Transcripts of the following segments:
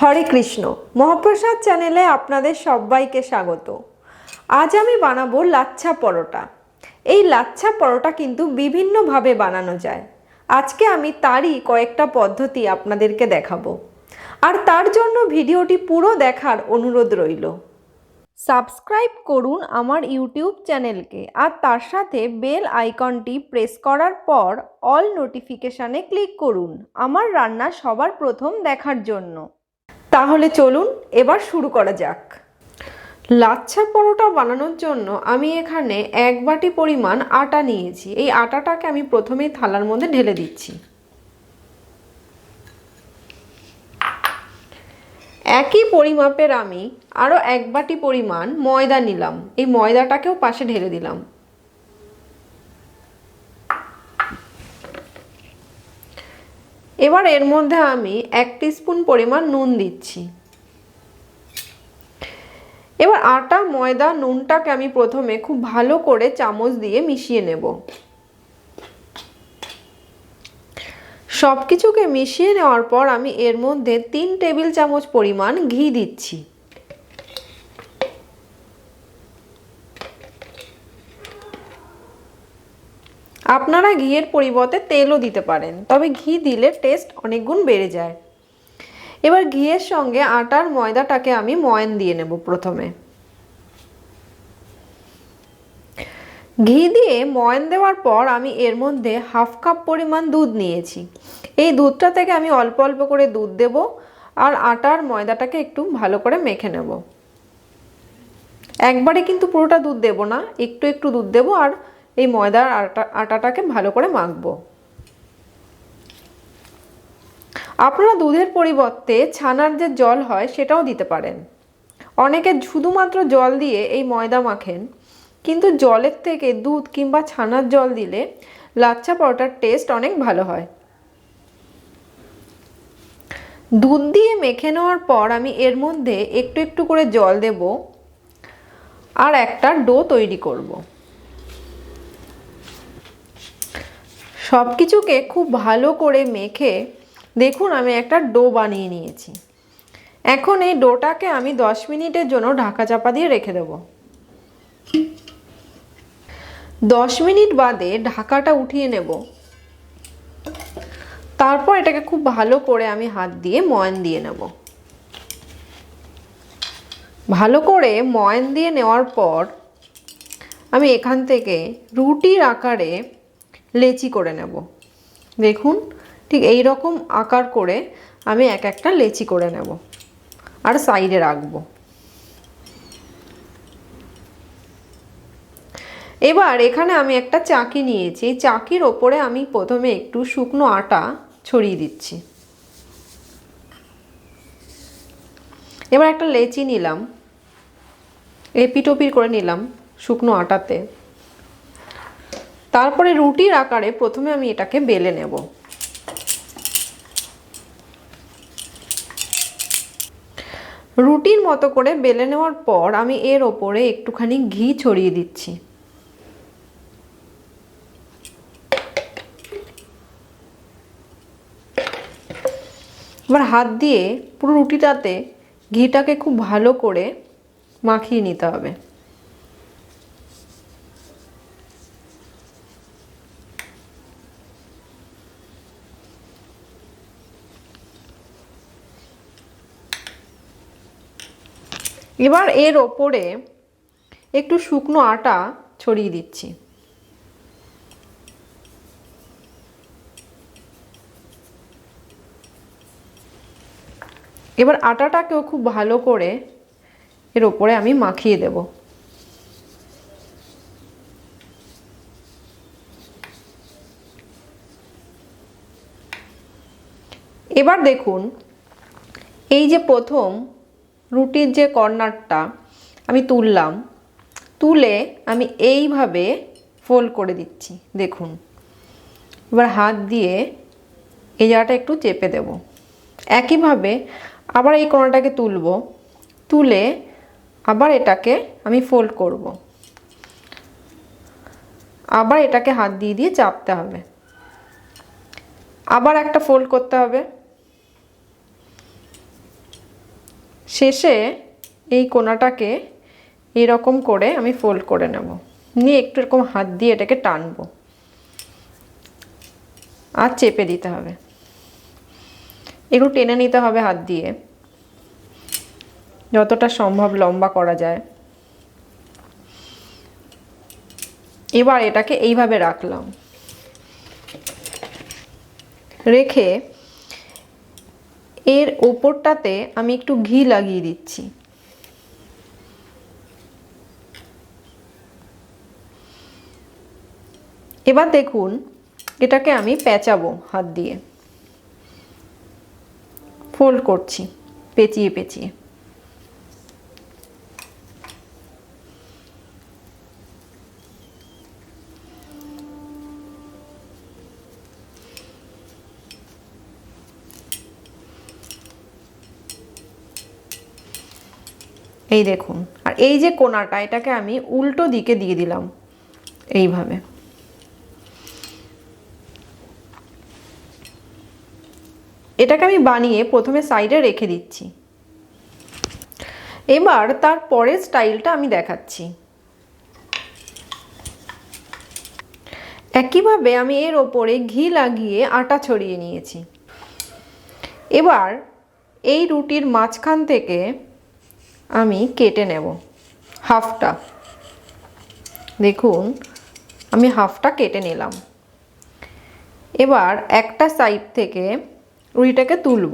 হরে কৃষ্ণ। মহাপ্রসাদ চ্যানেলে আপনাদের সবাইকে স্বাগত। আজ আমি বানাবো লাচ্ছা পরোটা। এই লাচ্ছা পরোটা কিন্তু বিভিন্নভাবে বানানো যায়। আজকে আমি তারই কয়েকটা পদ্ধতি আপনাদেরকে দেখাবো, আর তার জন্য ভিডিওটি পুরো দেখার অনুরোধ রইল। সাবস্ক্রাইব করুন আমার ইউটিউব চ্যানেলকে, আর তার সাথে বেল আইকনটি প্রেস করার পর অল নোটিফিকেশানে ক্লিক করুন আমার রান্না সবার প্রথম দেখার জন্য। তাহলে চলুন এবার শুরু করা যাক। লাচ্ছা পরোটা বানানোর জন্য আমি এখানে 1 বাটি পরিমাণ আটা নিয়েছি। এই আটাটাকে আমি প্রথমেই থালার মধ্যে ঢেলে দিচ্ছি। একই পরিমাপের আমি আরও 1 বাটি পরিমাণ ময়দা নিলাম। এই ময়দাটাকেও পাশে ঢেলে দিলাম। এবার এর মধ্যে আমি 1 টিস্পুন পরিমাণ নুন দিচ্ছি। এবার আটা, ময়দা, নুনটাকে আমি প্রথমে খুব ভালো করে চামচ দিয়ে মিশিয়ে নেব। সব কিছুকে মিশিয়ে নেওয়ার পর আমি এর মধ্যে 3 টেবিল চামচ পরিমাণ ঘি দিচ্ছি। আপনারা ঘিয়ের পরিবর্তে তেলও দিতে পারেন, তবে ঘি দিলে টেস্ট অনেক গুণ বেড়ে যায়। এবার ঘিয়ের সঙ্গে আটার ময়দাটাকে আমি ময়ান দিয়ে নেব। প্রথমে ঘি দিয়ে ময়ান দেওয়ার পর আমি এর মধ্যে 1/2 কাপ পরিমাণ দুধ নিয়েছি। এই দুধটা থেকে আমি অল্প অল্প করে দুধ দেব, আর আটার ময়দাটাকে একটু ভালো করে মেখে নেব। একবারে কিন্তু পুরোটা দুধ দেব না, একটু একটু দুধ দেব, আর এই ময়দার আটাটাকে ভালো করে মাখবো। আপনারা দুধের পরিবর্তে ছানার যে জল হয় সেটাও দিতে পারেন। অনেকে শুধুমাত্র জল দিয়ে এই ময়দা মাখেন, কিন্তু জলের থেকে দুধ কিংবা ছানার জল দিলে লাচ্ছা পরোটার টেস্ট অনেক ভালো হয়। দুধ দিয়ে মেখে নেওয়ার পর আমি এর মধ্যে একটু একটু করে জল দেব, আর একটা ডো তৈরি করব। সব কিছুকে খুব ভালো করে মেখে দেখুন আমি একটা ডো বানিয়ে নিয়েছি। এখন এই ডোটাকে আমি 10 মিনিটের জন্য ঢাকা চাপা দিয়ে রেখে দেব। 10 মিনিট বাদে ঢাকাটা উঠিয়ে নেব। তারপর এটাকে খুব ভালো করে আমি হাত দিয়ে ময়ান দিয়ে নেব। ভালো করে ময়ান দিয়ে নেওয়ার পর আমি এখান থেকে রুটির আকারে লেচি করে নেব। দেখুন ঠিক এই রকম আকার করে আমি এক একটা লেচি করে নেব, আর সাইডে রাখবো। এবার এখানে আমি একটা চাকি নিয়েছি। এই চাকির ওপরে আমি প্রথমে একটু শুকনো আটা ছড়িয়ে দিচ্ছি। এবার একটা লেচি নিলাম, এপিটোপির করে নিলাম শুকনো আটাতে। তারপরে রুটির আকারে প্রথমে আমি এটাকে বেলে নেব। রুটির মতো করে বেলে নেওয়ার পর আমি এর ওপরে একটুখানি ঘি ছড়িয়ে দিচ্ছি। এবার হাত দিয়ে পুরো রুটিটাতে ঘিটাকে খুব ভালো করে মাখিয়ে নিতে হবে। এবার এর ওপরে একটু শুকনো আটা ছড়িয়ে দিচ্ছি। এবার আটাটাকেও খুব ভালো করে এর ওপরে আমি মাখিয়ে দেব। এবার দেখুন এই যে প্রথম রুটির যে কর্নারটা আমি তুললাম, তুলে আমি এইভাবে ফোল্ড করে দিচ্ছি। দেখুন এবার হাত দিয়ে এই জায়গাটা একটু চেপে দেব। একইভাবে আবার এই কোণাটাকে তুলব, তুলে আবার এটাকে আমি ফোল্ড করব। আবার এটাকে হাত দিয়ে দিয়ে চাপতে হবে, আবার একটা ফোল্ড করতে হবে। শেষে এই কোণাটাকে এরকম করে আমি ফোল্ড করে নেব, নিয়ে একটু এরকম হাত দিয়ে এটাকে টানবো আর চেপে দিতে হবে, একটু টেনে নিতে হবে হাত দিয়ে, যতটা সম্ভব লম্বা করা যায়। এবার এটাকে এইভাবে রাখলাম, রেখে এর ওপরটাতে আমি একটু ঘি লাগিয়ে দিচ্ছি। এবার দেখুন এটাকে আমি পেঁচাবো হাত দিয়ে, ফোল্ড করছি পেঁচিয়ে পেঁচিয়ে। এই দেখুন, আর এই যে কোণাটা এটাকে আমি উল্টো দিকে দিয়ে দিলাম এইভাবে। এটাকে আমি বানিয়ে প্রথমে সাইডে রেখে দিচ্ছি। এবার তার পরের স্টাইলটা আমি দেখাচ্ছি। একইভাবে আমি এর ওপরে ঘি লাগিয়ে আটা ছড়িয়ে নিয়েছি। এবার এই রুটির মাঝখান থেকে আমি কেটে নেব হাফটা। দেখুন আমি হাফটা কেটে নিলাম। এবার একটা সাইড থেকে রুটিটাকে তুলব,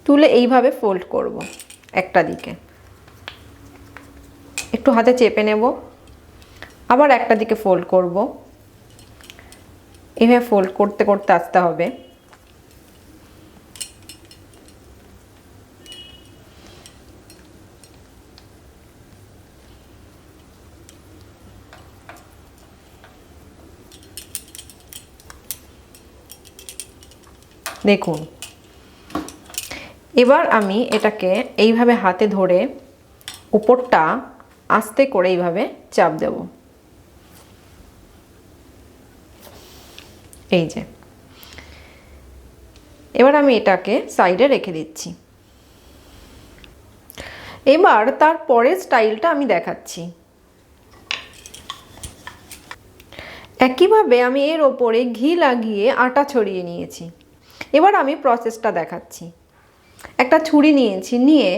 তুলে এইভাবে ফোল্ড করব একটা দিকে, একটু হাতে চেপে নেব, আবার একটা দিকে ফোল্ড করব। এইভাবে ফোল্ড করতে করতে আসতে হবে। দেখুন এবার আমি এটাকে এইভাবে হাতে ধরে উপরটা আস্তে করে এইভাবে চাপ দেব। এই যে, এবার আমি এটাকে সাইডে রেখে দিচ্ছি। এবার তার পরের স্টাইলটা আমি দেখাচ্ছি। একইভাবে আমি এর ওপরে ঘি লাগিয়ে আটা ছড়িয়ে নিয়েছি। এবার আমি প্রসেসটা দেখাচ্ছি। একটা ছুরি নিয়েছি, নিয়ে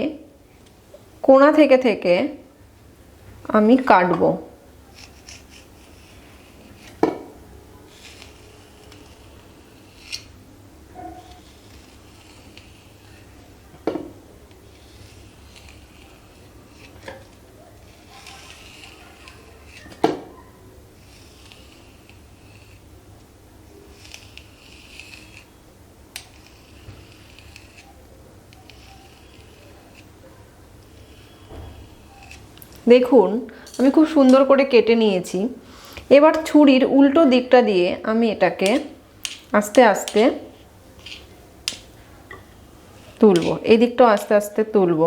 কোণা থেকে থেকে আমি কাটবো। দেখুন আমি খুব সুন্দর করে কেটে নিয়েছি। এবার ছুরির উল্টো দিকটা দিয়ে আমি এটাকে আস্তে আস্তে তুলব, এই দিকটাও আস্তে আস্তে তুলব।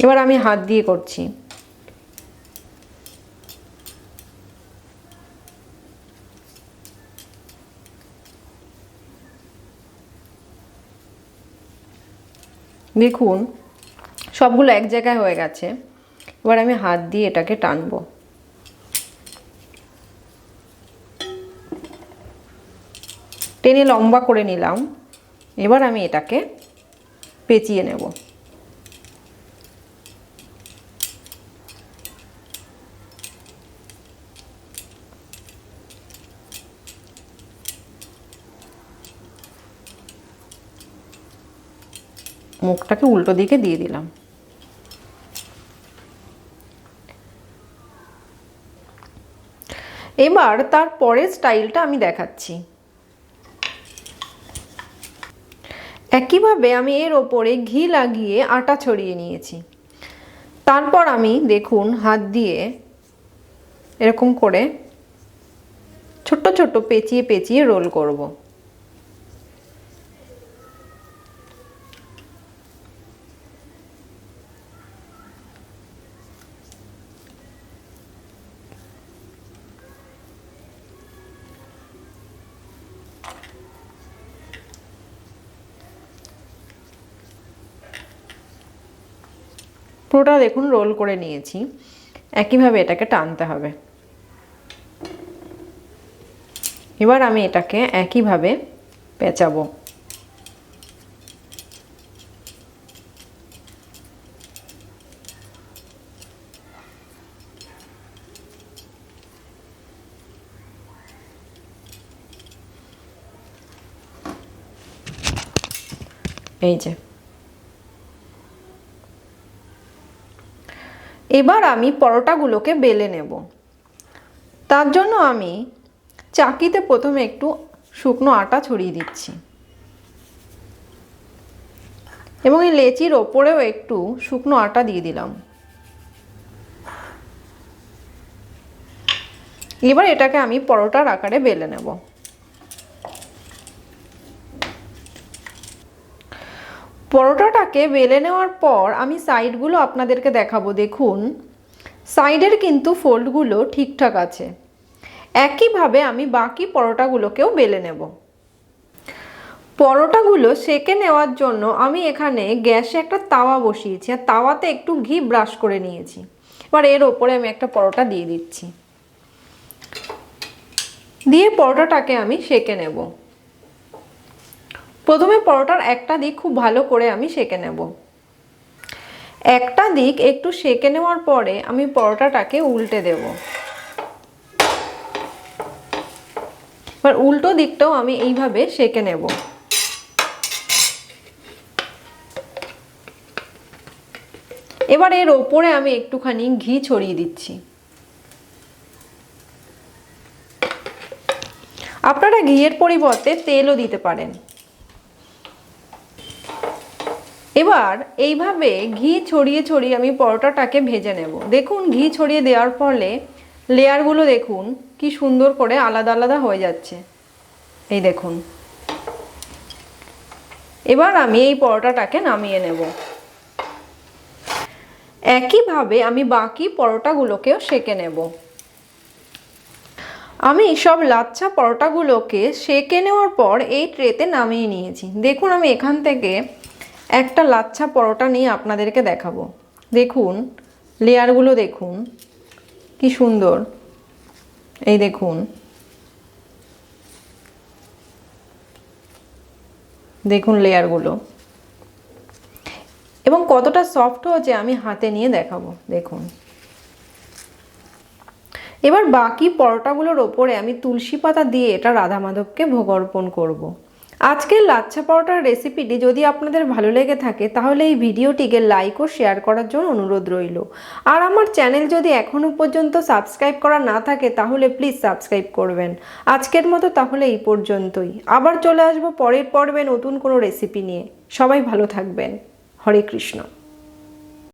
এবার আমি হাত দিয়ে করছি। দেখুন সবগুলো এক জায়গায় হয়ে গেছে। এবার আমি হাত দিয়ে এটাকে টানবো। টেনে লম্বা করে নিলাম। এবার আমি এটাকে পেঁচিয়ে নেব। মুখটাকে উল্টো দিকে দিয়ে দিলাম। এবার তার পরের স্টাইলটা আমি দেখাচ্ছি। একইভাবে আমি এর ওপরে ঘি লাগিয়ে আটা ছড়িয়ে নিয়েছি। তারপর আমি দেখুন হাত দিয়ে এরকম করে ছোট্ট ছোট্ট পেঁচিয়ে পেঁচিয়ে রোল করব। পুরোটা দেখুন রোল করে নিয়েছি। একইভাবে এটাকে টানতে হবে। এবার আমি এটাকে একইভাবে পেঁচাবো। এই যে এবার আমি পরোটাগুলোকে বেলে নেব। তার জন্য আমি চাকিতে প্রথমে একটু শুকনো আটা ছড়িয়ে দিচ্ছি এবং এই লেচির ওপরেও একটু শুকনো আটা দিয়ে দিলাম। এবার এটাকে আমি পরোটার আকারে বেলে নেব। পরোটাটাকে বেলে নেওয়ার পর আমি সাইডগুলো আপনাদেরকে দেখাবো। দেখুন সাইডের কিন্তু ফোল্ডগুলো ঠিকঠাক আছে। একইভাবে আমি বাকি পরোটাগুলোকেও বেলে নেব। পরোটাগুলো সেঁকে নেওয়ার জন্য আমি এখানে গ্যাসে একটা তাওয়া বসিয়েছি আর তাওয়াতে একটু ঘি ব্রাশ করে নিয়েছি। এবার এর ওপরে আমি একটা পরোটা দিয়ে দিচ্ছি, দিয়ে পরোটাটাকে আমি সেঁকে নেব। প্রথমে পরোটার একটা দিক খুব ভালো করে আমি সেঁকে নেব। একটা দিক একটু সেঁকে নেওয়ার পরে আমি পরোটাটাকে উল্টে দেব। এবার উল্টো দিকটাও আমি এইভাবে সেঁকে নেব। এবার এর ওপরে আমি একটুখানি ঘি ছড়িয়ে দিচ্ছি। আপনারা ঘিয়ের পরিবর্তে তেলও দিতে পারেন। এবার এইভাবে ঘি ছড়িয়ে ছড়িয়ে আমি পরোটাটাকে ভেজে নেব। দেখুন ঘি ছড়িয়ে দেওয়ার ফলে লেয়ারগুলো দেখুন কি সুন্দর করে আলাদা আলাদা হয়ে যাচ্ছে। এই দেখুন। এবার আমি এই পরোটাটাকে নামিয়ে নেব। একইভাবে আমি বাকি পরোটাগুলোকেও সেঁকে নেব। আমি সব লাচ্ছা পরোটাগুলোকে সেঁকে নেওয়ার পর এই ট্রেতে নামিয়ে নিয়েছি। দেখুন আমি এখান থেকে একটা লাচ্ছা পরোটা নিয়ে আপনাদেরকে দেখাবো। দেখুন লেয়ারগুলো দেখুন কি সুন্দর। এই দেখুন, দেখুন লেয়ারগুলো এবং কতটা সফট হয়েছে আমি হাতে নিয়ে দেখাবো। দেখুন এবার বাকি পরোটাগুলোর ওপরে আমি তুলসী পাতা দিয়ে এটা রাধা মাধবকে ভোগ অর্পণ করব। আজকের লাচ্ছা পরোটার রেসিপিটি যদি আপনাদের ভালো লেগে থাকে তাহলে এই ভিডিওটিকে লাইক ও শেয়ার করার জন্য অনুরোধ রইল। আর আমার চ্যানেল যদি এখনও পর্যন্ত সাবস্ক্রাইব করা না থাকে তাহলে প্লিজ সাবস্ক্রাইব করবেন। আজকের মতো তাহলে এই পর্যন্তই। আবার চলে আসবো পরের পর্বে নতুন কোনো রেসিপি নিয়ে। সবাই ভালো থাকবেন। হরে কৃষ্ণ।